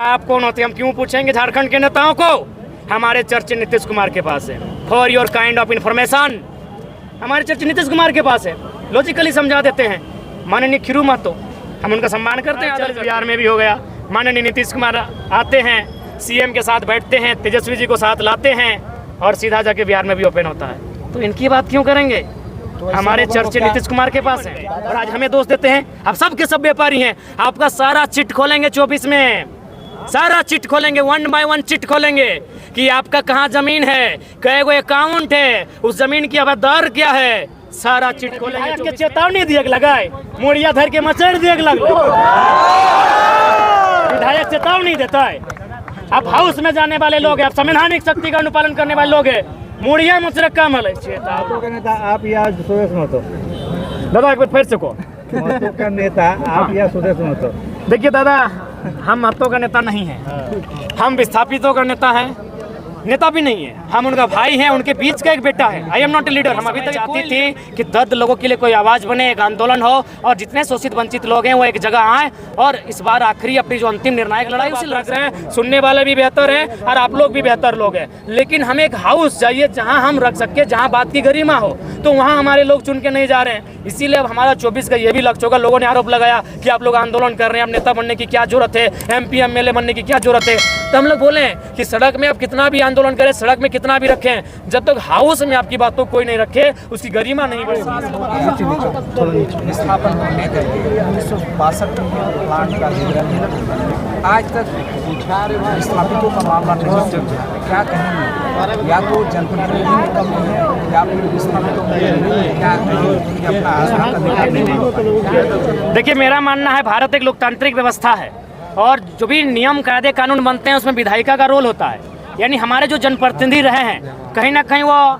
आप कौन होते हैं? हम क्यों पूछेंगे झारखंड के नेताओं को? हमारे चर्चे नीतीश कुमार के पास है। For your kind of information, हमारे चर्चे नीतीश कुमार के पास है। लॉजिकली समझा देते हैं। माननीय खीरू महतो, हम उनका सम्मान करते हैं। बिहार में भी हो गया। माननीय नीतीश कुमार आते हैं, सीएम के साथ बैठते हैं, तेजस्वी जी को साथ लाते हैं और सीधा जाके बिहार में भी ओपन होता है। तो इनकी बात क्यों करेंगे? हमारे चर्चे नीतीश कुमार के पास है और आज हमें दोष देते हैं। आप सब के सब व्यापारी हैं। आपका सारा चिट खोलेंगे 24 में, सारा चिट खोलेंगे, 1 बाय 1 चिट खोलेंगे कि आपका कहाँ जमीन है, कै गो अकाउंट है, उस जमीन की आबाददार क्या है, सारा चिट खोलेंगे। चेतावनी दिए लगाए, मोड़िया धर के मचड़ दिए लग, विधायक चेतावनी देता है। आप हाउस में जाने वाले लोग हैं, आप संवैधानिक शक्ति का अनुपालन करने वाले लोग हैं, मुड़िया मचड़ काम है। नेता आप या सुदेश महतो? दादा एक बार फिर से को महतो का नेता आप या सुदेश महतो? देखिए दादा, हम महतो का नेता नहीं है, हम विस्थापितों का नेता है। नेता भी नहीं है, हम उनका भाई हैं, उनके बीच का एक बेटा है। I am not a leader. हम अभी तक चाहती थी कि दर्द लोगों के लिए कोई आवाज़ बने, एक आंदोलन हो और जितने शोषित वंचित लोग हैं वो एक जगह आए और इस बार आखिरी अपनी जो अंतिम निर्णायक लड़ाई उसे लड़ रहे हैं। सुनने वाले भी बेहतर हैं और आप लोग भी बेहतर लोग हैं, लेकिन हमें एक हाउस चाहिए जहाँ हम रख सके, जहाँ बात की गरिमा हो। तो वहाँ हमारे लोग चुन के नहीं जा रहे हैं। इसीलिए अब हमारा 24 का ये भी लक्ष्य होगा। लोगों ने आरोप लगाया कि आप लोग आंदोलन कर रहे हैं, अब नेता बनने की क्या जरूरत है, MP MLA बनने की क्या जरूरत है। तो हम लोग बोले कि सड़क में आप कितना भी आंदोलन करें, सड़क में कितना भी रखें, जब तक हाउस में आपकी बातों को कोई नहीं रखे उसकी गरिमा नहीं बढ़ेगी। स्थापन होने के 1962 में प्लांट का आज तक विस्थापितों का मामला नहीं। क्या कहेंगे? या तो जनप्रतिनिधि में कमी है या फिर विस्थापितों में क्या कहेंगे? देखिए, मेरा मानना है भारत एक लोकतांत्रिक व्यवस्था है और जो भी नियम कायदे कानून बनते हैं उसमें विधायिका का रोल होता है। यानी हमारे जो जनप्रतिनिधि रहे हैं, कहीं ना कहीं वो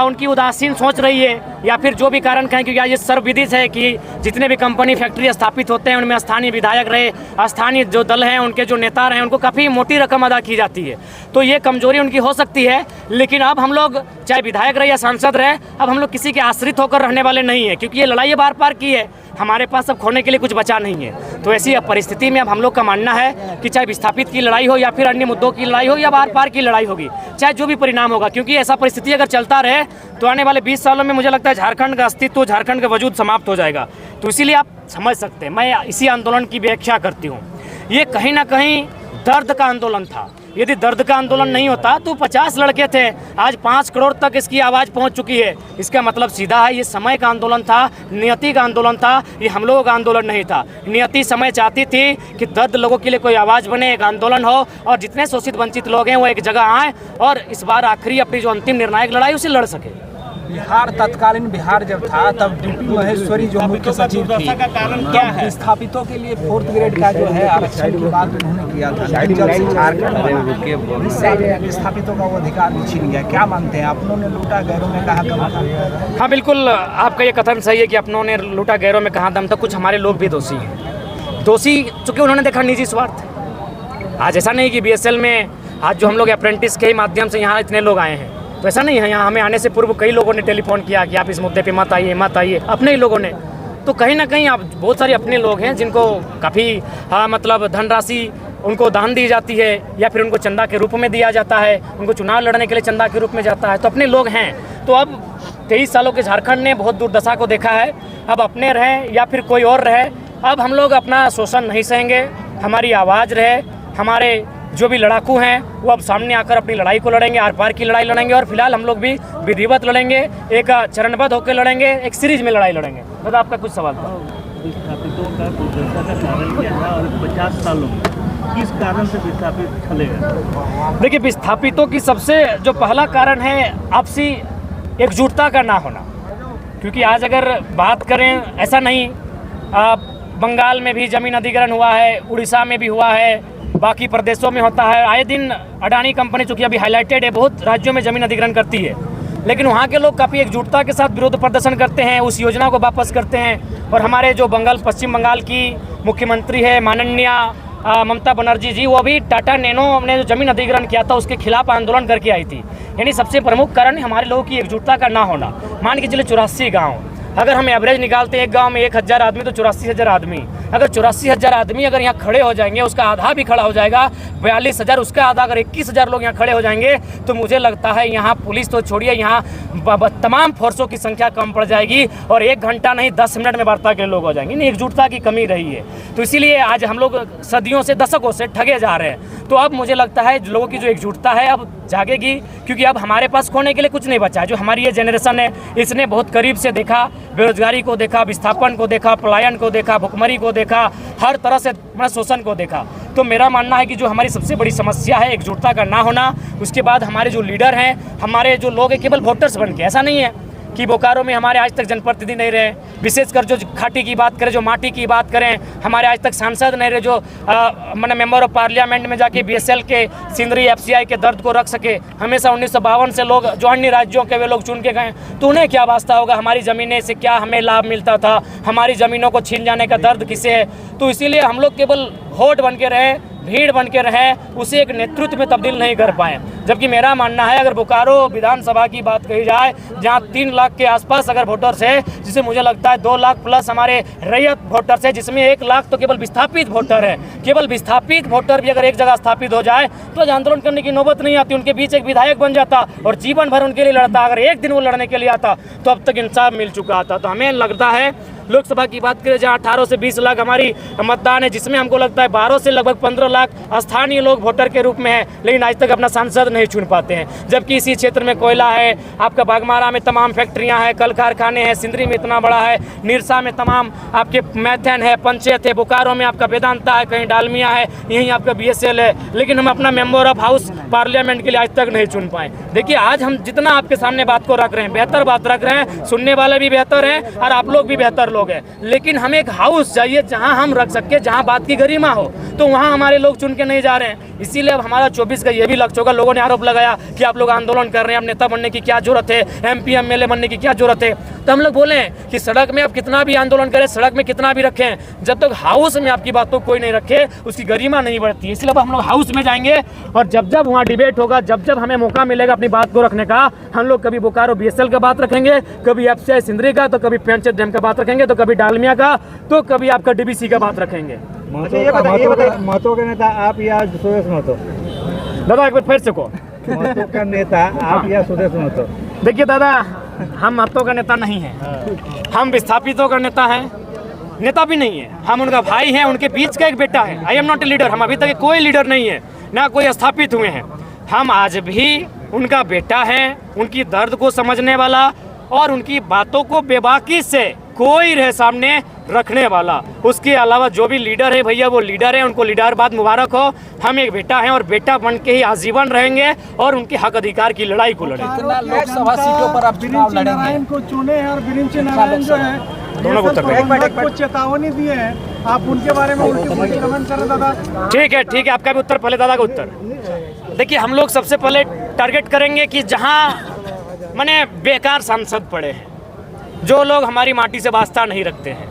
उनकी उदासीन सोच रही है या फिर जो भी कारण कहें, क्योंकि आज ये सर्वविदित है कि जितने भी कंपनी फैक्ट्री स्थापित होते हैं उनमें स्थानीय विधायक रहे, स्थानीय जो दल हैं उनके जो नेता रहे, उनको काफ़ी मोटी रकम अदा की जाती है। तो ये कमजोरी उनकी हो सकती है, लेकिन अब हम लोग चाहे विधायक रहे या सांसद रहे, अब हम लोग किसी के आश्रित होकर रहने वाले नहीं है, क्योंकि ये लड़ाई बार पार की है। हमारे पास अब खोने के लिए कुछ बचा नहीं है। तो ऐसी परिस्थिति में अब हम लोग का मानना है कि चाहे विस्थापित की लड़ाई हो या फिर अन्य मुद्दों की लड़ाई हो या बार पार की लड़ाई होगी, चाहे जो भी परिणाम होगा, क्योंकि ऐसा परिस्थिति अगर चलता रहे तो आने वाले 20 सालों में मुझे लगता है झारखंड का अस्तित्व, झारखंड का वजूद समाप्त हो जाएगा। तो इसीलिए आप समझ सकते हैं, मैं इसी आंदोलन की व्याख्या करती हूँ। ये कहीं ना कहीं दर्द का आंदोलन था। यदि दर्द का आंदोलन नहीं होता तो 50 लड़के थे, आज 5 करोड़ तक इसकी आवाज़ पहुंच चुकी है। इसका मतलब सीधा है, ये समय का आंदोलन था, नियति का आंदोलन था, ये हम लोगों का आंदोलन नहीं था। नियति समय चाहती थी कि दर्द लोगों के लिए कोई आवाज़ बने, एक आंदोलन हो और जितने शोषित वंचित लोग हैं वो एक जगह आए और इस बार आखिरी अपनी जो अंतिम निर्णायक लड़ाई उसे लड़ सके। बिहार, तत्कालीन बिहार जब था तब DP महेश्वरी जो मुख्य सचिव थी, क्या है विस्थापितों के लिए 4th ग्रेड का जो है आरक्षण की बात उन्होंने किया था। झारखंड विस्थापितों का वो अधिकार भी छीन गया। क्या मानते हैं? अपनों ने लूटा, गैरों में कहा दम था। हाँ बिल्कुल, आपका ये कथन सही है कि अपनों ने लूटा, गैरों में कहा दम था। कुछ हमारे लोग भी दोषी हैं, दोषी चूँकि उन्होंने देखा निजी स्वार्थ। आज ऐसा नहीं कि BSL में आज जो हम लोग अप्रेंटिस के ही माध्यम से यहाँ इतने लोग आए हैं, तो ऐसा नहीं है। यहाँ हमें आने से पूर्व कई लोगों ने टेलीफोन किया कि आप इस मुद्दे पे मत आइए, मत आइए, अपने ही लोगों ने। तो कहीं ना कहीं आप बहुत सारे अपने लोग हैं जिनको काफ़ी मतलब धनराशि उनको दान दी जाती है या फिर उनको चंदा के रूप में दिया जाता है, उनको चुनाव लड़ने के लिए चंदा के रूप में जाता है। तो अपने लोग हैं। तो अब 23 सालों के झारखंड ने बहुत दुर्दशा को देखा है। अब अपने रहें या फिर कोई और रहे, अब हम लोग अपना शोषण नहीं सहेंगे। हमारी आवाज़ रहे, हमारे जो भी लड़ाकू हैं वो अब सामने आकर अपनी लड़ाई को लड़ेंगे, आर पार की लड़ाई लड़ेंगे और फिलहाल हम लोग भी विधिवत लड़ेंगे, एक चरणबद्ध होकर लड़ेंगे, एक सीरीज में लड़ाई लड़ेंगे। दादा आपका कुछ सवाल था? विस्थापितों का दुर्दशा का कारण क्या था और 50 सालों में किस कारण से विस्थापित चले गए? देखिए, विस्थापितों की सबसे जो पहला कारण है आपसी एकजुटता का ना होना। क्योंकि आज अगर बात करें, ऐसा नहीं, बंगाल में भी जमीन अधिग्रहण हुआ है, उड़ीसा में भी हुआ है, बाकी प्रदेशों में होता है। आए दिन अडानी कंपनी चूँकि अभी हाईलाइटेड है, बहुत राज्यों में ज़मीन अधिग्रहण करती है, लेकिन वहाँ के लोग काफ़ी एकजुटता के साथ विरोध प्रदर्शन करते हैं, उस योजना को वापस करते हैं। और हमारे जो पश्चिम बंगाल की मुख्यमंत्री है माननीय ममता बनर्जी जी, वो अभी टाटा नैनो ने जो जमीन अधिग्रहण किया था उसके खिलाफ आंदोलन करके आई थी। यानी सबसे प्रमुख कारण हमारे लोगों की एकजुटता का ना होना। मान के चलिए 84 गाँव, अगर हम एवरेज निकालते हैं एक गांव में 1000 आदमी तो 84,000 आदमी, अगर 84,000 आदमी अगर यहाँ खड़े हो जाएंगे, उसका आधा भी खड़ा हो जाएगा, 42,000 उसका आधा, अगर 21,000 लोग यहाँ खड़े हो जाएंगे तो मुझे लगता है यहाँ पुलिस तो छोड़िए, यहाँ तमाम फोर्सों की संख्या कम पड़ जाएगी और 1 घंटा नहीं 10 मिनट में वार्ता के लोग हो जाएंगे। नहीं, एकजुटता की कमी रही है, तो इसीलिए आज हम लोग सदियों से, दशकों से ठगे जा रहे हैं। तो अब मुझे लगता है लोगों की जो एकजुटता है अब जागेगी, क्योंकि अब हमारे पास खोने के लिए कुछ नहीं बचा है। जो हमारी ये जनरेशन है इसने बहुत करीब से देखा, बेरोजगारी को देखा, विस्थापन को देखा, पलायन को देखा, भुखमरी को देखा, हर तरह से शोषण को देखा। तो मेरा मानना है कि जो हमारी सबसे बड़ी समस्या है एकजुटता का ना होना, उसके बाद हमारे जो लीडर हैं, हमारे जो लोग हैं केवल वोटर्स बन के, ऐसा नहीं है कि बोकारो में हमारे आज तक जनप्रतिनिधि नहीं रहे, विशेषकर जो खाटी की बात करें, जो माटी की बात करें, हमारे आज तक सांसद नहीं रहे जो मैंने मेंबर ऑफ पार्लियामेंट में जाके BSL के, सिंदरी, FCI के दर्द को रख सके। हमेशा 1952 से लोग जो अन्य राज्यों के वे लोग चुन के गए, तो उन्हें क्या वास्ता होगा, हमारी ज़मीनें से क्या हमें लाभ मिलता था, हमारी ज़मीनों को छीन जाने का दर्द किसे है। तो इसीलिए हम लोग केवल होट बन के रहे, भीड़ बन के रहे, उसे एक नेतृत्व में तब्दील नहीं कर पाए। जबकि मेरा मानना है अगर बोकारो विधानसभा की बात कही जाए, जहां 3 लाख के आसपास अगर वोटर्स है, जिसे मुझे लगता है 2 लाख प्लस हमारे रैयत वोटर्स है, जिसमें 1 लाख तो केवल विस्थापित वोटर है। केवल विस्थापित वोटर भी अगर एक जगह स्थापित हो जाए तो आंदोलन करने की नौबत नहीं आती। उनके बीच एक विधायक बन जाता और जीवन भर उनके लिए लड़ता। अगर एक दिन वो लड़ने के लिए आता तो अब तक इंसाफ मिल चुका आता। तो हमें लगता है लोकसभा की बात करें जहां 18 से 20 लाख हमारी मतदान है, जिसमें हमको लगता है 12 से लगभग 15 लाख स्थानीय लोग वोटर के रूप में है, लेकिन आज तक अपना सांसद नहीं चुन पाते हैं। जबकि इसी क्षेत्र में कोयला है, आपका बागमारा में तमाम फैक्ट्रियां हैं, कल कारखाने हैं, सिंदरी में इतना बड़ा है, निरसा में तमाम आपके मैथन है, पंचायत है, बोकारो में आपका वेदांता है, कहीं डालमिया है, यहीं आपका BSL है, लेकिन हम अपना मेंबर ऑफ हाउस पार्लियामेंट के लिए आज तक नहीं चुन पाए। देखिए आज हम जितना आपके सामने बात को रख रहे हैं, बेहतर बात रख रहे हैं, सुनने वाले भी बेहतर हैं और आप लोग भी बेहतर लोग हैं, लेकिन हमें एक हाउस चाहिए जहां हम रख सके, जहां बात की गरिमा हो। तो वहां हमारे लोग चुन के नहीं जा रहे हैं। इसीलिए अब हमारा 24 का ये भी लक्ष्य होगा। लोगों ने आरोप लगाया कि आप लोग आंदोलन कर रहे हैं, अब नेता बनने की क्या जरूरत है, MP MLA बनने की क्या जरूरत है। तो हम लोग बोले कि सड़क में आप कितना भी आंदोलन करें, सड़क में कितना भी रखें, जब तक हाउस में आपकी बातों को कोई नहीं रखे उसकी गरिमा नहीं बढ़ती है। इसलिए अब हम लोग हाउस में जाएंगे और जब जब वहाँ डिबेट होगा, जब जब हमें मौका मिलेगा अपनी बात को रखने का, हम लोग कभी बोकारो BSL का बात रखेंगे, कभी FCI सिंदरी का, तो कभी पंचायत डैम का बात रखेंगे, तो कभी डालमिया का, तो कभी आपका DBC का बात रखेंगे। महतो के नेता आप या सुदेश महतो? दादा एक बार फिर से को महतो का नेता आप या सुदेश महतो? देखिए दादा, हम महतो का नेता नहीं है, हम विस्थापितों का नेता है, नेता भी नहीं है, हम उनका भाई हैं, उनके बीच का एक बेटा है। I am not a leader, हम अभी तक कोई लीडर नहीं है, ना कोई स्थापित हुए हैं। हम आज भी उनका बेटा है, उनकी दर्द को समझने वाला और उनकी बातों को बेबाकी से कोई रहे सामने रखने वाला। उसके अलावा जो भी लीडर है भैया वो लीडर है, उनको लीडरबाद मुबारक हो। हम एक बेटा हैं और बेटा बन के ही आजीवन रहेंगे और उनके हक अधिकार की लड़ाई को लड़ेंगे। लोकसभा सीटों पर आप चुनाव लड़ेंगे? नारायण को चुने हैं और बिरिंची नारायण जो है दोनों को को चेतावनी दिए हैं, आप उनके बारे में उल्टी पुल्टी कमेंट करें दादा। ठीक है, आपका भी उत्तर, पहले दादा का उत्तर। देखिए हम लोग सबसे पहले टारगेट करेंगे कि जहाँ माने बेकार सांसद पड़े हैं, जो लोग हमारी माटी से वास्ता नहीं रखते हैं,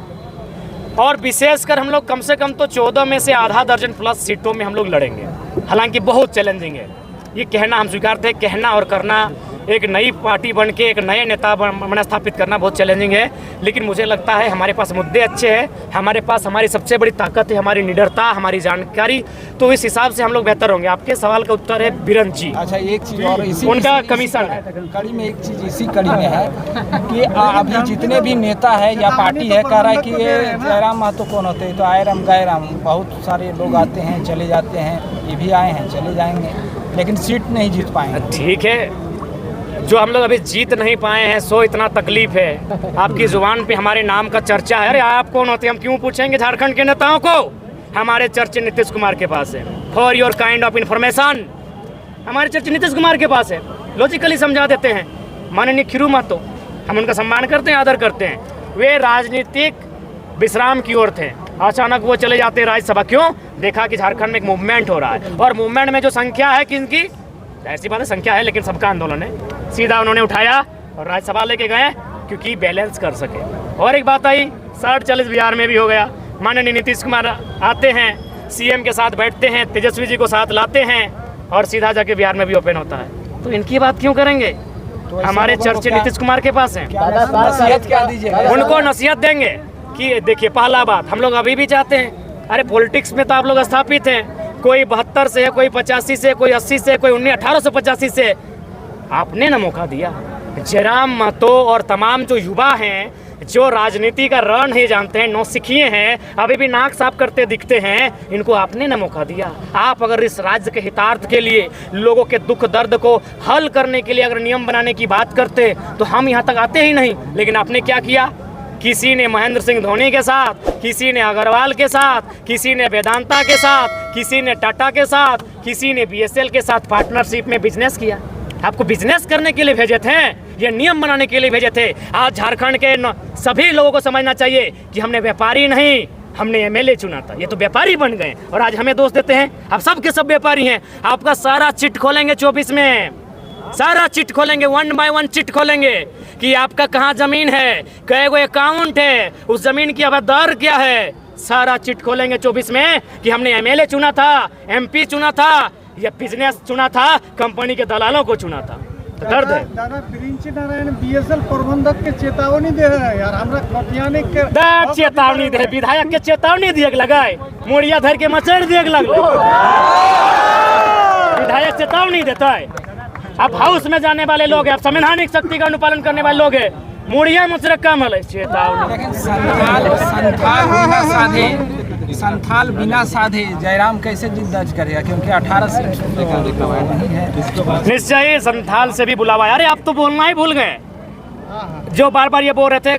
और विशेषकर हम लोग कम से कम तो 14 में से आधा दर्जन प्लस सीटों में हम लोग लड़ेंगे। हालांकि बहुत चैलेंजिंग है, ये कहना हम स्वीकारते हैं, कहना और करना, एक नई पार्टी बन के एक नए नेता बना स्थापित करना बहुत चैलेंजिंग है। लेकिन मुझे लगता है हमारे पास मुद्दे अच्छे हैं, हमारे पास हमारी सबसे बड़ी ताकत है हमारी निडरता, हमारी जानकारी, तो इस हिसाब से हम लोग बेहतर होंगे। आपके सवाल का उत्तर है बिरन जी। अच्छा, एक चीज़ और इसी उनका कमीशन है कड़ी में, एक चीज़ इसी कड़ी में है कि अभी जितने भी नेता है या पार्टी है कह रहा है कि ये जयराम महतो कौन होते हैं, तो आयराम गैराम बहुत सारे लोग आते हैं चले जाते हैं, ये भी आए हैं चले जाएंगे, लेकिन सीट नहीं जीत पाएंगे। ठीक है, जो हम लोग अभी जीत नहीं पाए हैं सो इतना तकलीफ है। आपकी जुबान पे हमारे नाम का चर्चा है। अरे आप कौन होते हैं, हम क्यों पूछेंगे झारखंड के नेताओं को? हमारे चर्चे नीतीश कुमार के पास है। For your kind of information, हमारे चर्चे नीतीश कुमार के पास है। लॉजिकली समझा देते हैं। माननीय खीरू महतो, हम उनका सम्मान करते हैं, आदर करते हैं, वे राजनीतिक विश्राम की ओर थे, अचानक वो चले जाते राज्यसभा। क्यों? देखा कि झारखंड में एक मूवमेंट हो रहा है, और मूवमेंट में जो संख्या है किनकी, ऐसी बात है संख्या है लेकिन सबका आंदोलन है, सीधा उन्होंने उठाया और राज्यसभा लेके गए क्योंकि बैलेंस कर सके। और एक बात आई, 60-40 बिहार में भी हो गया। माननीय नीतीश कुमार आते हैं, CM के साथ बैठते हैं, तेजस्वी जी को साथ लाते हैं और सीधा जाके बिहार में भी ओपन होता है। तो इनकी बात क्यों करेंगे? तो हमारे चर्चे नीतीश कुमार के पास हैं, नसीहत क्या दीजिएगा? उनको नसीहत देंगे। कि देखिए पहला बात, हम लोग अभी भी चाहते हैं, अरे पॉलिटिक्स में तो आप लोग स्थापित हैं, कोई 72 से है, कोई 85 से, कोई 80 से, कोई 1885 से, आपने ना मौका दिया। जयराम महतो और तमाम जो युवा हैं, जो राजनीति का रण नहीं जानते हैं, नौसिखिए हैं, अभी भी नाक साफ करते दिखते हैं, इनको आपने ना मौका दिया। आप अगर इस राज्य के हितार्थ के लिए, लोगों के दुख दर्द को हल करने के लिए अगर नियम बनाने की बात करते तो हम यहाँ तक आते ही नहीं। लेकिन आपने क्या किया? किसी ने महेंद्र सिंह धोनी के साथ, किसी ने अग्रवाल के साथ, किसी ने वेदांता के साथ, किसी ने टाटा के साथ, किसी ने BSL के साथ पार्टनरशिप में बिजनेस किया। आपको बिजनेस करने के लिए भेजे थे, ये नियम बनाने के लिए भेजे थे। आज झारखंड के सभी लोगों को समझना चाहिए कि हमने व्यापारी नहीं, हमने MLA चुना था। ये तो व्यापारी बन गए और आज हमें दोष देते हैं। आप सब के सब व्यापारी हैं। आपका सारा चिट खोलेंगे 24 में, सारा चिट खोलेंगे, 1 बाय 1 चिट खोलेंगे कि आपका कहाँ जमीन है, कई गो अकाउंट है, उस जमीन की आबाददार क्या है, सारा चिट खोलेंगे 24 में कि हमने MLA चुना था, MP चुना था, या बिजनेस चुना था, कंपनी के दलालों को चुना था। तो दर्द है। दादा प्रिंसी नारायण BSL प्रबंधक के चेतावनी दे रहे हैं यार, हमरा खतियाने के चेतावनी दे, विधायक के चेतावनी दिए लगाए, मोड़िया धर के मचड़ दिए लगलो, विधायक चेतावनी देता है। आप हाउस में जाने वाले लोग हैं, आप संवैधानिक शक्ति का अनुपालन करने वाले लोग हैं, मुड़िया मुचड़ कम है चेतावनी। लेकिन संथाल बिना साधे जयराम कैसे जिद दर्ज करेगा, क्योंकि 18 सीट नहीं है। निश्चय संथाल से भी बुलावा। अरे आप तो बोलना ही भूल गए, जो बार बार ये बोल रहे थे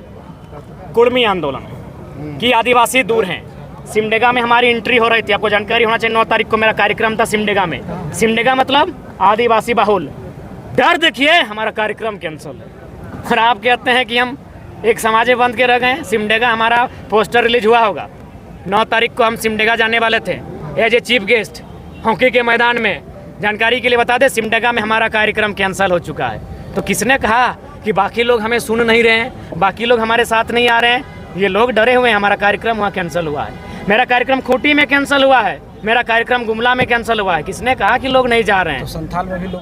कुर्मी आंदोलन कि आदिवासी दूर हैं। सिमडेगा में हमारी एंट्री हो रही थी, आपको जानकारी होना चाहिए। 9 तारीख को मेरा कार्यक्रम था सिमडेगा में। सिमडेगा मतलब आदिवासी बहुल। डर देखिए, हमारा कार्यक्रम कैंसिल है और आप कहते हैं कि हम एक समाज बंद के रह गए। सिमडेगा हमारा पोस्टर रिलीज हुआ होगा। 9 तारीख को हम सिमडेगा जाने वाले थे as a chief guest hockey के मैदान में। जानकारी के लिए बता दें, सिमडेगा में हमारा कार्यक्रम कैंसिल हो चुका है। तो किसने कहा कि बाकी लोग हमें सुन नहीं रहे हैं, बाकी लोग हमारे साथ नहीं आ रहे हैं? ये लोग डरे हुए हैं। हमारा कार्यक्रम वहाँ कैंसिल हुआ है। मेरा कार्यक्रम खूंटी में कैंसिल हुआ है, मेरा कार्यक्रम गुमला में कैंसिल हुआ है। किसने कहा कि लोग नहीं जा रहे हैं? तो संथाल में भी लोग